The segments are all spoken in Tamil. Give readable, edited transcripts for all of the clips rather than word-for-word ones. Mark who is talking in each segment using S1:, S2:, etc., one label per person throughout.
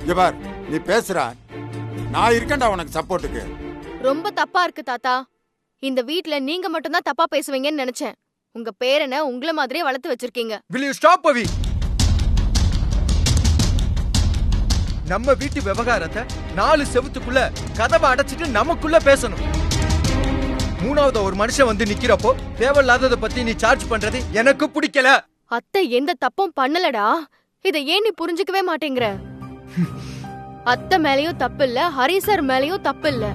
S1: இங்க பார், நீ பேசுறா, நான் இருக்கேன்டா உனக்கு சப்போர்ட்டுக்கு.
S2: ரொம்ப தப்பா இருக்கு தாத்தா. இந்த வீட்ல நீங்க மட்டும் தான் தப்பா பேசுவீங்கன்னு நினைச்சேன். உங்க பேரனை உங்கள மாதிரியே வளர்த்து வச்சிருக்கீங்க.
S3: Will you stop, பவி? நம்ம வீட்டு விவகாரத்தை 4 செவுத்துக்குள்ள கதவை அடைச்சிட்டு நமக்குள்ள பேசணும். மூணாவது ஒரு மனுஷன் வந்து நிக்கிறப்போ தேவையில்லாதத பத்தி நீ சார்ஜ் பண்றது எனக்கு பிடிக்கல.
S2: அத்தை எந்த தப்பும் பண்ணலடா. இத ஏன் நீ புரிஞ்சுக்கவே மாட்டேங்கிற? அத்தை மேலயும் தப்பு இல்ல, ஹரி சார் மேலயும் தப்பு இல்ல.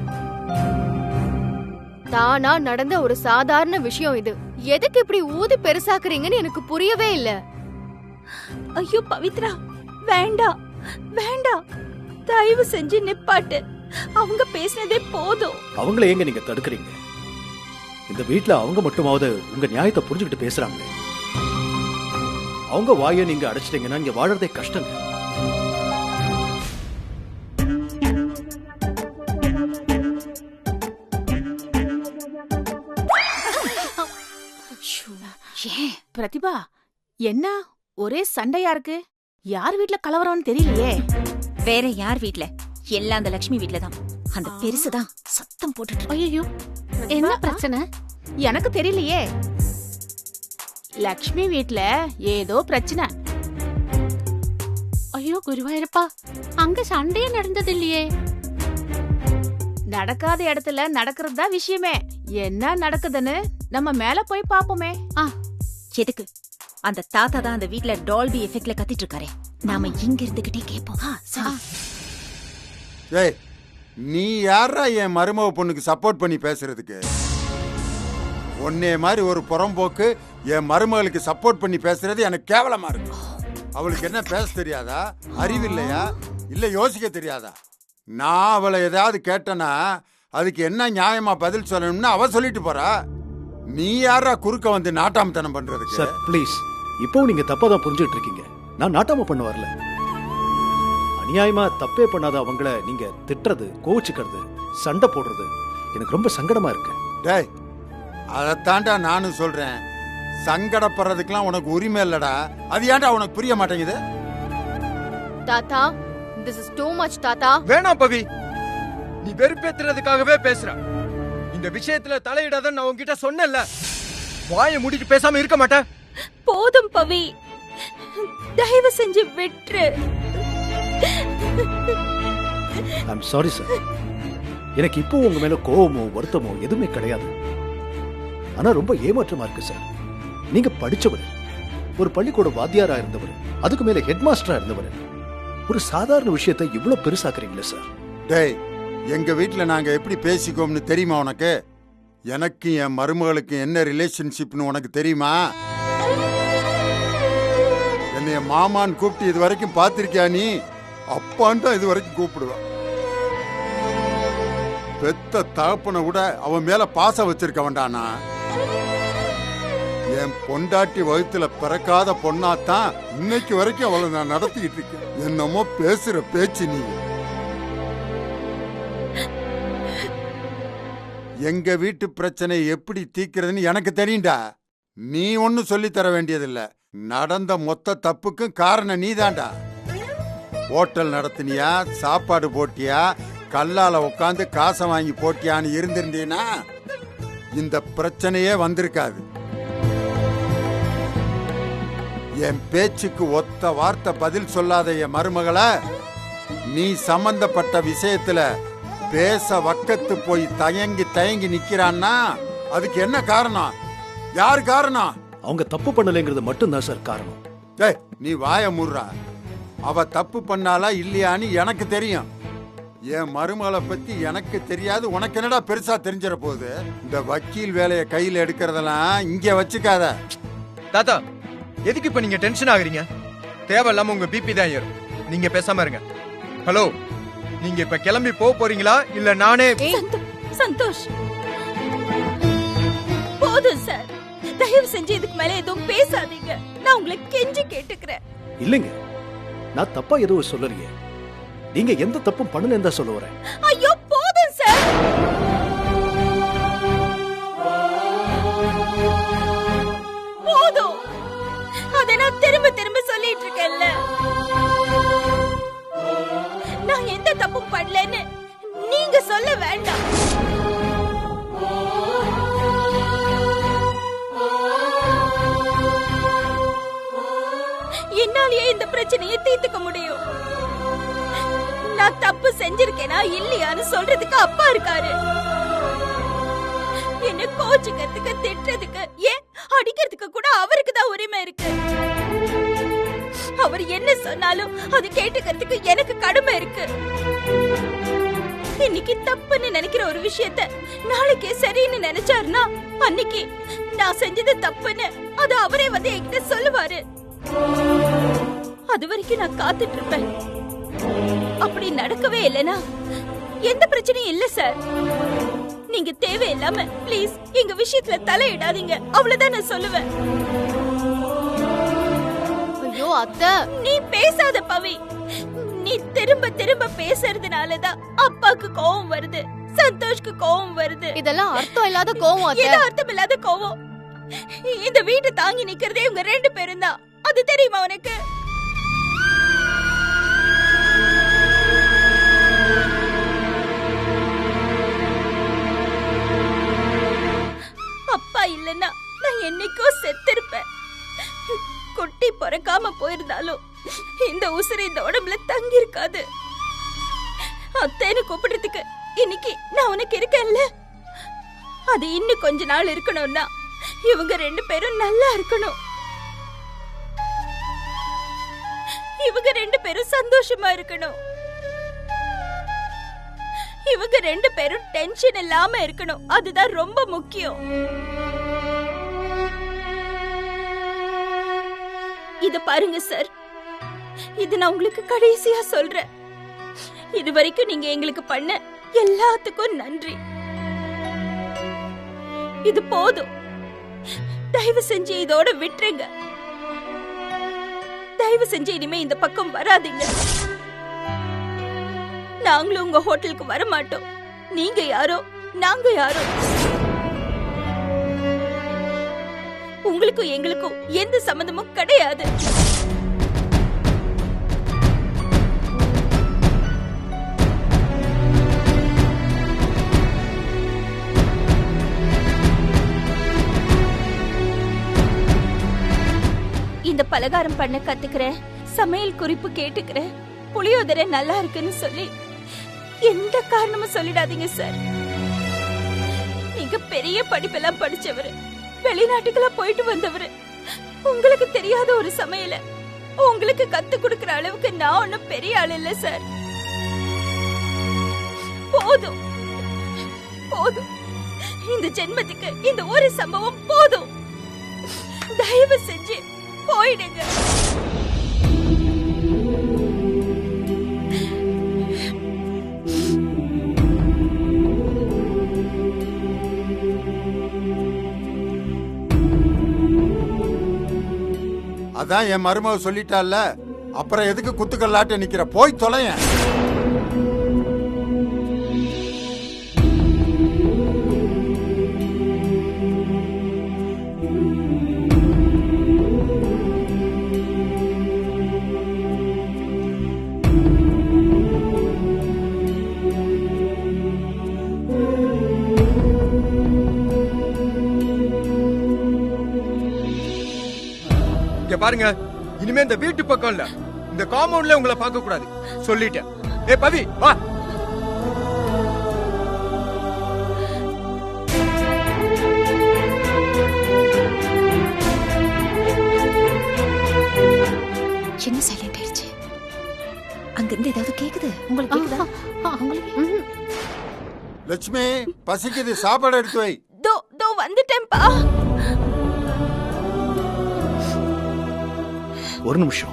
S2: தானா நடந்த ஒரு சாதாரண விஷயம் இது. எதுக்கு இப்படி ஊதி பெருசாக்குறீங்கன்னு எனக்கு புரியவே இல்ல.
S4: ஐயோ பவித்ரா, வேண்டாம் வேண்டாம், தயவு செஞ்சு நிப்பாட்டு. அவங்க பேசினதே போதும்.
S5: அவங்கள எங்க நீங்க தடுக்கிறீங்க? இந்த வீட்ல அவங்க மட்டுமாவது உங்க நியாயத்தை புரிஞ்சுக்கிட்டு பேசுறாங்க. அவங்க வாயை நீங்க அடைச்சிட்டீங்கன்னா இங்க வாழறதே கஷ்டங்க.
S4: பிரதிபா, என்ன ஒரே சண்டையா இருக்கு? யார் வீட்ல கலவரம்னு தெரியலையே.
S6: வேற யார் வீட்ல? எல்லாம் அந்த லட்சுமி வீட்லதான். அந்த பெருசுதான் சத்தம் போட்டுட்டு.
S4: ஐயோ, என்ன பிரச்சனை? எனக்கு தெரியலையே. லக்ஷ்மி வீட்ல ஏதோ பிரச்சனை. ஐயோ குருவாயிருப்பா, அங்க சண்டையே நடந்தது இல்லையே. நடக்காத இடத்துல நடக்கிறது தான் விஷயமே. என்ன நடக்குதுன்னு நம்ம மேல போய் பாப்போமே.
S6: எதுக்கு? அந்த தாத்தா தான் அந்த வீட்ல டால்பி எஃபெக்ட்ல கத்திட்டு இருக்காரே. நாம இங்க இருந்துகிட்டே கேப்போம்.
S1: ஏய், நீ யாரா என் மருமக பொண்ணுக்கு சப்போர்ட் பண்ணி பேசுறதுக்கு? உன்னே மாதிரி ஒரு புறம்போக்கு என் மருமகளுக்கு சப்போர்ட் பண்ணி பேசுறது எனக்கு கேவலமா இருக்கு. அவளுக்கு என்ன பேச தெரியாதா? அறிவில்லையா? இல்ல யோசிக்க தெரியாதா? நான் அவளை ஏதாவது கேட்டனா அதுக்கு என்ன நியாயமா பதில் சொல்லணும்னு அவ சொல்லிட்டு போறா. நீ யாரா குறுக்க வந்து நாட்டாமத்தனம் பண்றதுக்கு?
S5: சார் ப்ளீஸ், இப்போ நீங்க தப்பா தான் புரிஞ்சுட்டு இருக்கீங்க. நான் நாட்டாம பண்ண வரல. அநியாயமா தப்பே பண்ணாத அவங்கள நீங்க திட்டுறது, கோவிச்சுக்கிறது, சண்டை போடுறது எனக்கு ரொம்ப சங்கடமா இருக்கு.
S1: டேய், அதைத்தாண்டா நானும் சொல்றேன். சங்கடப்படுறதுக்கெல்லாம் உனக்கு உரிமை இல்லடா. அது ஏன்டா உனக்கு புரிய மாட்டேங்குது?
S2: தாத்தா, this is too much தாத்தா.
S3: வேணாம் பவி, நீ வெறுப்பேத்துறதுக்காகவே பேசுற. இந்த விஷயத்துல தலையிடாத நான் உன்கிட்ட சொன்னேன்ல. வாயை மூடிட்டு பேசாம இருக்க மாட்டேன்.
S4: போதும் பவி, தயவு செஞ்சு விட்டுரு.
S5: I'm sorry sir. எனக்கு இப்போ உங்க மேல கோவமோ வருத்தமோ எதுவுமே கிடையாது. ஆனா ரொம்ப ஏமாற்றமா இருக்கு சார். நீங்க படிச்சவர், ஒரு பள்ளிக்கூட வாத்தியாரா இருந்தவர், அதுக்கு மேல ஹெட் மாஸ்டரா இருந்தவர், ஒரு சாதாரண விஷயத்தை இவ்வளவு பெருசாக்குறீங்களே சார்.
S1: டேய், எங்க வீட்டுல நாங்க எப்படி பேசிக்கோம்னு தெரியுமா உனக்கு? எனக்கு என் மருமகளுக்கு என்ன ரிலேஷன்ஷிப்னு உனக்கு தெரியுமா? என்னைய மாமான்னு கூப்பிட்டு இது வரைக்கும் பாத்திருக்கியா நீ? அப்பான்னு தான் இது வரைக்கும் கூப்பிடுவா. பெத்த தகப்பனை விட அவன் மேல பாசம் வச்சிருக்க வேண்டானா? என் பொண்டாட்டி வயிற்றுல பிறக்காத பொண்ணாத்தான் இன்னைக்கு வரைக்கும் அவளை நான் நடத்திக்கிட்டு இருக்கேன். என்னமோ பேசுற பேச்சு நீ. எங்க வீட்டு பிரச்சனை எப்படி தீக்கிறதுன்னு எனக்கு தெரியும்டா. நீ ஒன்னும் சொல்லி தர வேண்டியதில்ல. நடந்த மொத்த தப்புக்கும் காரணம் நீதான்டா. ஹோட்டல் நடத்தினியா, சாப்பாடு போட்டியா, கல்லால உட்காந்து காசை வாங்கி போட்டியான்னு இருந்திருந்தீன்னா இந்த பிரச்சனையே வந்திருக்காது. என் பேச்சுக்கு ஒத்த வார்த்தை பதில் சொல்லாத என் மருமகளை நீ சம்பந்தப்பட்ட விஷயத்துல பேச வக்கத்து போய் தயங்கி நிக்கிறான்னா அதுக்கு என்ன காரணம்? யார் காரணம்?
S5: அவங்க தப்பு பண்ணலைங்கிறது மட்டும்தான் சார் காரணம்.
S1: டேய், நீ வாய மூடுறா. அவ தப்பு பண்ணாலா இல்லையான்னு எனக்கு தெரியும். என் மருமகளை பத்தி எனக்கு தெரியாது. உனக்கு என்னடா பெருசா தெரிஞ்சிட போகுது? இந்த வக்கீல் வேலையை கையில எடுக்கிறதெல்லாம் இங்க வச்சுக்காத.
S3: தாத்தா, எதுக்கு இப்ப நீங்க டென்ஷன் ஆகுறீங்க? தேவையில்லாம உங்க பிபி தான் ஏறும். நீங்க பேசாம இருங்க. ஹலோ, நீங்க இப்ப கிளம்பி போறீங்களா இல்ல நானே?
S4: சந்தோஷ், போதும் சார். தயவு செஞ்சு இதுக்கு மேல எதுவும் பேசாதீங்க. நான் உங்களை கெஞ்சி கேட்டுக்கிறேன்.
S5: இல்லைங்க, நான் தப்பா எதுவும் சொல்லலையே. நீங்க எந்த தப்பும் பண்ணலன்னு தான் சொல்ல வரேன்.
S4: ஐயோ போதும் சார். போதும். அதை நான் திரும்ப திரும்ப சொல்லிட்டு இருக்கேன்ல.
S6: பண்ணலன்னு நீங்க சொல்ல வேண்டாம். என்னாலேயே இந்த பிரச்சனையை தீர்த்துக்க முடியும். நான் தப்பு செஞ்சிருக்கேனா இல்லையான்னு சொல்றதுக்கு அப்பா இருக்காரு. என்ன கோச்சுக்கிறதுக்கு திட்டுறதுக்கு ஏன் அடிக்கிறதுக்கு கூட அவருக்கு தான் உரிமை இருக்கு. அவர் என்ன சொன்னாலும் அது கேட்டுக்கிறதுக்கு எனக்கு கடமை இருக்கு. இன்னைக்கு தப்புன்னு நினைக்கிற ஒரு விஷயத்த நாளைக்கே சரின்னு நினைச்சாருன்னா அன்னைக்கு நான் செஞ்சது தப்புன்னு அது அவரே வந்து என்கிட்ட சொல்லுவாரு. அது வரைக்கும் நான் காத்துட்டு இருப்பேன். அப்படி நடக்கவே இல்லைன்னா எந்த பிரச்சனையும் இல்ல சார். நீங்க தேவையில்லாம ப்ளீஸ் எங்க விஷயத்துல தலையிடாதீங்க, அவ்வளவுதான் நான் சொல்லுவேன்.
S2: ஐயோ அத்தை,
S6: நீ பேசாத பவி. நீ திரும்ப திரும்ப பேசுறதுனாலதான் அப்பாக்கு கோவம் வருது, சந்தோஷ்க்கு கோவம் வருது.
S2: இதெல்லாம் அர்த்தம் இல்லாத கோவம் அத்தை.
S6: இது அர்த்தம் இல்லாத கோவம். இந்த வீட்டை தாங்கி நிக்கிறதே இவங்க 2 பேரும் தான். அது தெரியுமா உனக்கு? அப்பா இல்லன்னா நான் என்னைக்கோ செத்திருப்பேன். குட்டி பிறக்காம போயிருந்தாலும் இந்த உசுறு இந்த உடம்புல தங்கி இருக்காது. அத்தைன்னு கூப்பிடுறதுக்கு இன்னைக்கு நான் உனக்கு இருக்கேன்ல, அது இன்னும் கொஞ்ச நாள் இருக்கணும்னா இவங்க 2 பேரும் நல்லா இருக்கணும். இவங்க 2 பேரும் சந்தோஷமா இருக்கணும். இவங்க 2 பேரும் டென்ஷன் இல்லாம இருக்கணும். அதுதான் ரொம்ப முக்கியம். இத பாருங்க சார், இது நான் உங்களுக்கு கடைசியா சொல்றேன். இது வரைக்கும் நீங்க எங்களுக்கு பண்ண எல்லாத்துக்கும் நன்றி. இது போதும். தயவு செஞ்சு இதோட விட்டுருங்க. தயவு செஞ்சு இனிமே இந்த பக்கம் வராதீங்க. நாங்களும் உங்க ஹோட்டலுக்கு வர மாட்டோம். நீங்க யாரோ நாங்க யாரோ. உங்களுக்கும் எங்களுக்கும் எந்த சம்பந்தமும் கிடையாது. இந்த பலகாரம் பண்ண கத்துக்கிறேன், சமையல் குறிப்பு கேட்டுக்கிறேன், புளியோதரை நல்லா இருக்குன்னு சொல்லி எந்த காரணமும் சொல்லிடாதீங்க சார். நீங்க பெரிய படிப்பெல்லாம் படிச்சவரு, வெளிநாட்டுக்கெல்லாம் போயிட்டு வந்தவரு. உங்களுக்கு தெரியாத ஒரு சமையல உங்களுக்கு கத்து கொடுக்கற அளவுக்கு நான் ஒன்னும் பெரிய ஆள் இல்ல சார். போதும் போதும். இந்த ஜென்மத்துக்கு இந்த ஒரு சம்பவம் போதும். தயவு செஞ்சு போயிடுங்க.
S1: அதான் என் மருமக சொல்லிட்டால, அப்புறம் எதுக்கு குத்துக்கல்லாட்ட நிக்கிற? போய் தொலையேன்.
S3: இங்க பாருங்க, இனிமே இந்த வீட்டு பக்கம் இல்ல, இந்த காம்பவுண்ட்ல உங்களை பார்க்க கூடாது சொல்லிட்டேன். ஏ பவி வா.
S6: என்ன சைலண்ட் ஆயிடுச்சு? அங்க இருந்து ஏதாவது கேக்குது? உங்களுக்கு கேக்குதா?
S2: ம்ஹும்.
S1: லட்சுமி, பசிக்குது, சாப்பாடு எடுத்து வை.
S6: தோ வந்துட்டேன்பா.
S5: ஒரு நிமிஷம்.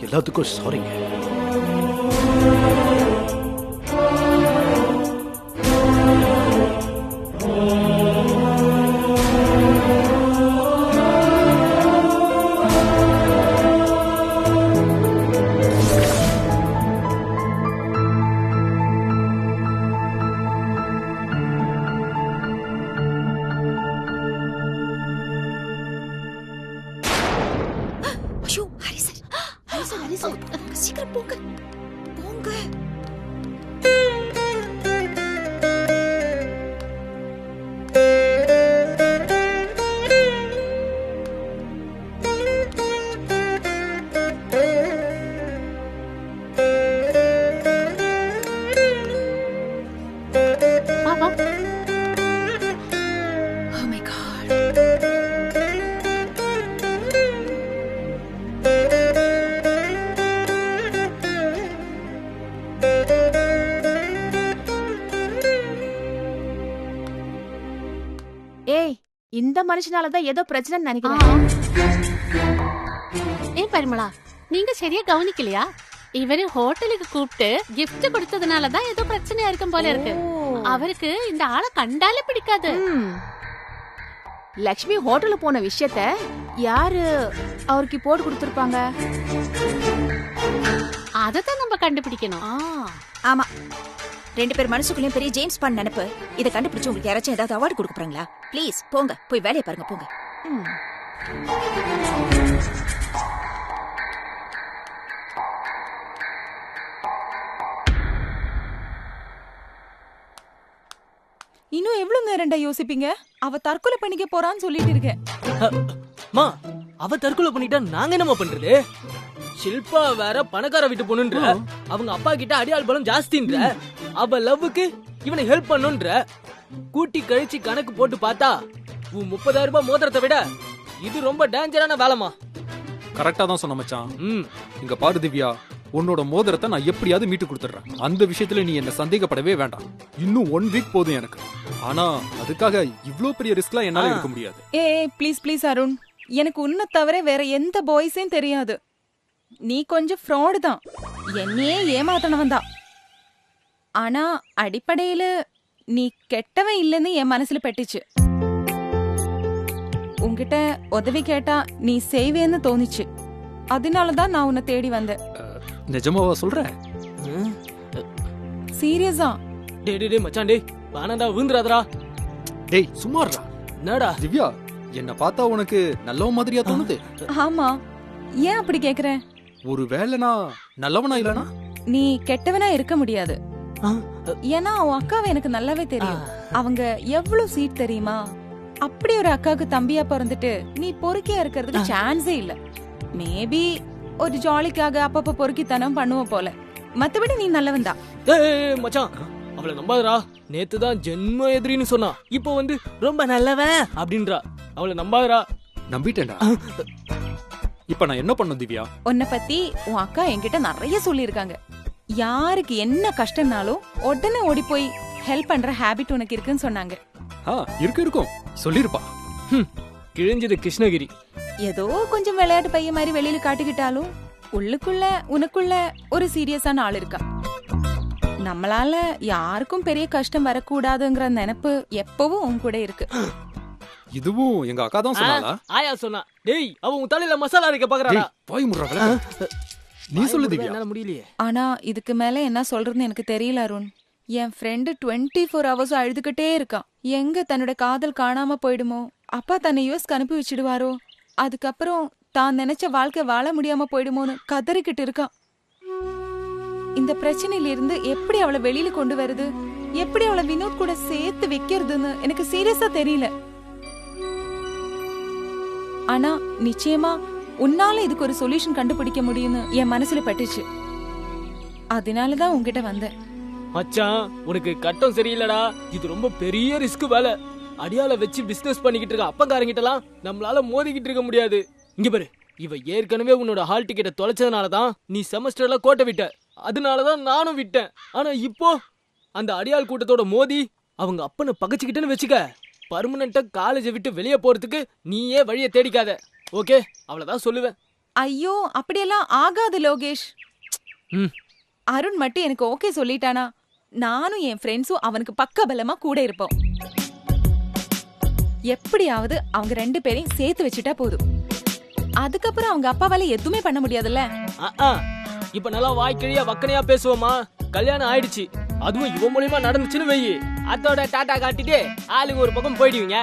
S5: எல்லாத்துக்கும் சாரிங்க.
S4: சரி சார் சீக்கிரம் போங்க போங்க. ஏய் இந்த மனுஷனாலதான் ஏதோ பிரச்சனைன்னு நினைக்கிறேன்.
S7: ஏன் பரிமளா, நீங்க சரியா கவனிக்கலையா? இவரு ஹோட்டலுக்கு கூப்பிட்டு கிஃப்ட் கொடுத்ததுனாலதான் ஏதோ பிரச்சனையா இருக்கும் போல இருக்கு. அவருக்கு இந்த ஆளை கண்டாலே பிடிக்காது.
S4: லக்ஷ்மி ஹோட்டலுக்கு போன விஷயத்த யாரு அவருக்கு போட்டு கொடுத்திருப்பாங்க?
S7: அததான் நம்ம கண்டுபிடிக்கணும்.
S6: ஆமா, 2 பேர் மனசுக்குள்ளேயும் பெரிய ஜேம்ஸ் பாண்ட் நினைப்பு. இதை கண்டுபிடிச்சு உங்களுக்கு யாராச்சும் ஏதாவது அவார்டு கொடுக்க போறாங்களா? ப்ளீஸ் போங்க, போய் வேலையை பாருங்க போங்க.
S8: இன்னும் எவ்வளவு நேரம்டா யோசிப்பீங்க? அவ தற்கொலை பண்ணிக்க போறான்னு சொல்லிட்டு இருக்கேன்.
S9: மா, அவ தற்கொலை பண்ணிட்டா நாங்க என்னமா பண்றது? ஷில்பா வேற பணக்கார வீட்டு பொண்ணுன்ற, அவங்க அப்பா கிட்ட அடியாள் பலம் ஜாஸ்தின்ற, அவ லவ்வுக்கு இவனை ஹெல்ப் பண்ணுன்ற. கூட்டி கழிச்சு கணக்கு போட்டு பார்த்தா உன் 30,000 ரூபாய் மோதிரத்தை விட இது ரொம்ப டேஞ்சரான வேலைமா.
S10: கரெக்டா தான் சொன்ன மச்சான். இங்க பாரு திவ்யா, உன்னோட மோதிரத்தை நான் எப்படியாவது மீட்டு கொடுத்துறேன். அந்த விஷயத்துல நீ என்ன சந்தேகப்படவே வேண்டாம். இன்னும் 1 வீக் போதும் எனக்கு. ஆனா அதுக்காக இவ்ளோ பெரிய ரிஸ்க்லாம் என்னால எடுக்க முடியாது.
S8: ப்ளீஸ் ப்ளீஸ் அருண், எனக்கு உன்னை தவிர வேற எந்த பாய்ஸையும் தெரியாது. நீ கொஞ்சம் ஃப்ராடு தான், என்னையே ஏமாத்தனவன் தான். ஆனா அடிப்படையில நீ கெட்டவன் இல்லைன்னு என் மனசுல பெட்டுச்சு. உன்கிட்ட உதவி கேட்டா நீ செய்வேன்னு தோணுச்சு. அதனாலதான் நான் உன்னை தேடி வந்தேன்.
S10: நிஜமாவா சொல்ற?
S8: சீரியஸா?
S9: டேய் மச்சான், டேய் வானடா விழுந்துறாதடா.
S10: டேய் சும்மாடா.
S9: என்னடா
S10: திவ்யா, என்ன பார்த்தா உனக்கு நல்லவ மாதிரியா தோணுது?
S8: ஆமா, ஏன் அப்படி கேக்குற?
S10: ஒருவேளை நான் நல்லவனா இல்லனா?
S8: நீ கெட்டவனா இருக்க முடியாது. ஏன்னா உன் அக்காவை எனக்கு நல்லாவே தெரியும். அவங்க எவ்வளவு சீட் தெரியுமா? அப்படி ஒரு அக்காவுக்கு தம்பியா பிறந்துட்டு நீ பொறுக்கியா இருக்கிறதுக்கு சான்ஸே இல்ல. மேபி ஒரு ஜாலிக்காக அப்பப்ப பொறுக்கித்தனம் பண்ணுவோம் போல. மத்தபடி நீ நல்லவன் தான்.
S9: மச்சான், அவளை நம்பாதடா. நேத்து தான் ஜென்ம எதிரின்னு சொன்னா, இப்போ வந்து ரொம்ப நல்லவன் அப்படின்றா. அவளை நம்பாதடா.
S10: நம்பிட்டேன்டா. இப்ப நான் என்ன பண்ணும் திவ்யா?
S8: உன்னை பத்தி உன் அக்கா என்கிட்ட நிறைய சொல்லியிருக்காங்க. யாருக்கு என்ன கஷ்டம்னாலும் உடனே ஓடி போய் ஹெல்ப் பண்ற ஹாபிட் உனக்கு இருக்குன்னு சொன்னாங்க.
S10: இருக்கும் சொல்லிருப்பா.
S9: கிழிஞ்சது கிருஷ்ணகிரி.
S8: ஏதோ கொஞ்சம் விளையாட்டு பையன் மாதிரி வெளியில காட்டிக்கிட்டாலும் உள்ளுக்குள்ள உனக்குள்ள ஒரு சீரியஸான ஆள் இருக்கா. நம்மளால யாருக்கும் பெரிய கஷ்டம் வரக்கூடாதுங்கிற நினைப்பு எப்பவும் உன் கூட இருக்கு.
S10: இதுவும் எங்க அக்கா தான் சொன்னாளா?
S9: ஆயா சொன்னா. டேய், அவ உன் தலையில மசாலா அரைக்க பாக்குறாடா.
S10: போய் முறறா. நீ சொல்லு திவ்யா.
S9: என்னால முடியலையே.
S8: ஆனா இதுக்கு மேல என்ன சொல்றதுன்னு எனக்கு தெரியல அருண். என் ஃப்ரெண்டு 24 hours அழுதுகிட்டே இருக்கான். எங்க தன்னோட காதல் காணாம போயிடுமோ, அப்பா தன்னை யுஎஸ்க்கு அனுப்பி வச்சிடுவாரோ, அதுக்கப்புறம் தான் நினைச்ச வாழ்க்கை வாழ முடியாம போயிடுமோன்னு கதறிக்கிட்டு இருக்கான். இந்த பிரச்சனையில இருந்து எப்படி அவளை வெளியில கொண்டு வருது, எப்படி அவளை வினோத் கூட சேர்த்து வைக்கிறதுன்னு எனக்கு சீரியஸா தெரியல. ஆனா நிச்சயமா உன்னால இதுக்கு ஒரு சொல்யூஷன் கண்டுபிடிக்க முடியும்னு என் மனசுல பட்டுச்சு. அதனாலதான் உன்கிட்ட வந்தேன்.
S9: மச்சான், உனக்கு கட்டம் சரியில்லடா. இது ரொம்ப பெரிய ரிஸ்க் வேலை. அடியால வச்சு பிசினஸ் பண்ணிக்கிட்டு இருக்க அப்பங்காரங்கிட்டலாம் நம்மளால மோதிக்கிட்டு இருக்க முடியாது. இங்க பாரு, இவ ஏற்கனவே உன்னோட ஹால் டிக்கெட்டை தொலைச்சதுனாலதான் நீ செமஸ்டர்ல கோட்டை விட்ட. அதனாலதான் நானும் விட்டேன். ஆனா இப்போ அந்த அடியாள் கூட்டத்தோட மோதி அவங்க அப்பனை பகச்சுக்கிட்டேன்னு வச்சுக்க, பர்மனண்டா காலேஜை விட்டு வெளியே போறதுக்கு நீயே வழியை தேடிக்காத. ஓகே, அவ்வளவுதான் சொல்லுவேன்.
S8: ஐயோ, அப்படியெல்லாம் ஆகாது லோகேஷ். அருண் மட்டும் எனக்கு ஓகே சொல்லிட்டானா, நானும் என் ஃப்ரெண்ட்ஸும் அவனுக்கு பக்கபலமா கூட இருப்போம். எப்படியாவது அவங்க 2 பேரையும் சேர்த்து வச்சுட்டா போதும். அதுக்கப்புறம் அவங்க அப்பாவால எதுவுமே பண்ண முடியாதுல்ல.
S9: இப்ப நல்லா வாய்க்கிழியா வக்கனையா பேசுவோமா? கல்யாணம் ஆயிடுச்சு, அதுவும் இவன் மூலியமா நடந்துச்சுன்னு வெயி, அதோட டாட்டா காட்டிட்டு ஆளுங்க ஒரு பக்கம் போயிடுவீங்க.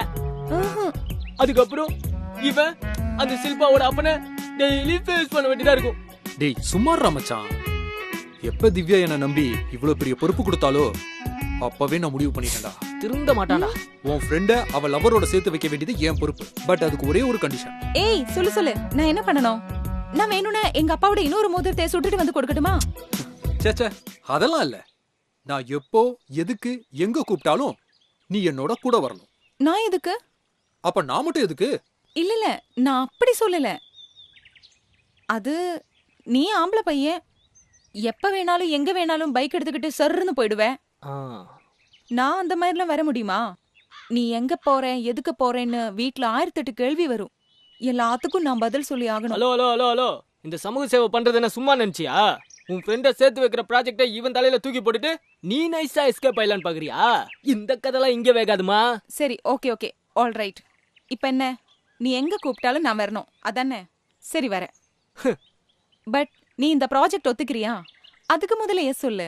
S9: அதுக்கப்புறம் இவன் அந்த ஷில்பாவோட அப்பனை டெய்லி ஃபேஸ் பண்ண வேண்டியதா இருக்கும்.
S10: டேய் சும்மாறா மச்சான். எப்ப திவ்யா என்ன நம்பி இவ்வளவு பெரிய பொறுப்பு கொடுத்தாலோ அப்பவே நான் முடிவு பண்ணிட்டேன்டா.
S9: திருந்த மாட்டான்டா.
S10: உன் ஃப்ரெண்ட அவ லவரோட சேர்த்து வைக்க வேண்டியது என் பொறுப்பு. பட் அதுக்கு ஒரே ஒரு கண்டிஷன்.
S8: ஏய் சொல்லு நான் என்ன பண்ணணும்? நான் வேணும்னா எங்க அப்பாவோட இன்னொரு மோதிரத்தை சுட்டுட்டு வந்து கொடுக்கட்டுமா?
S10: சேச்சே அதெல்லாம் இல்ல. நான் எப்போ எதுக்கு எங்க கூப்பிட்டாலும் நீ என்னோட கூட வரணும்.
S8: நான் எதுக்கு?
S10: அப்ப நான் மட்டும் எதுக்கு?
S8: இல்ல நான் அப்படி சொல்லல. அது நீ ஆம்பளை பையன், எப்ப வேணாலும் எங்க வேணாலும் பைக் எடுத்துக்கிட்டு சர்ன்னு போயிடுவேன். நான் அந்த மாதிரிலாம் வர முடியுமா? நீ எங்க போற எதுக்கு போறேன்னு வீட்ல 1008 கேள்வி வரும். எல்லாத்துக்கும் நான் பதில் சொல்லி ஆகணும்.
S9: ஹலோ ஹலோ ஹலோ ஹலோ, இந்த சமூக சேவை பண்றது என்ன சும்மா நினைச்சியா? உன் ஃப்ரெண்ட சேர்த்து வைக்கிற ப்ராஜெக்டை இவன் தலையில தூக்கி போட்டுட்டு நீ நைஸா எஸ்கேப் ஆயிலான்னு பாக்குறியா? இந்த கதைலாம் இங்க வேகாதுமா.
S8: சரி ஓகே ஆல் ரைட். இப்ப என்ன, நீ எங்க கூப்பிட்டாலும் நான் வரணும் அதானே? சரி வரேன். பட் நீ இந்த ப்ராஜெக்ட் ஒத்துக்கிறியா? அதுக்கு முதல்ல எஸ் சொல்லு.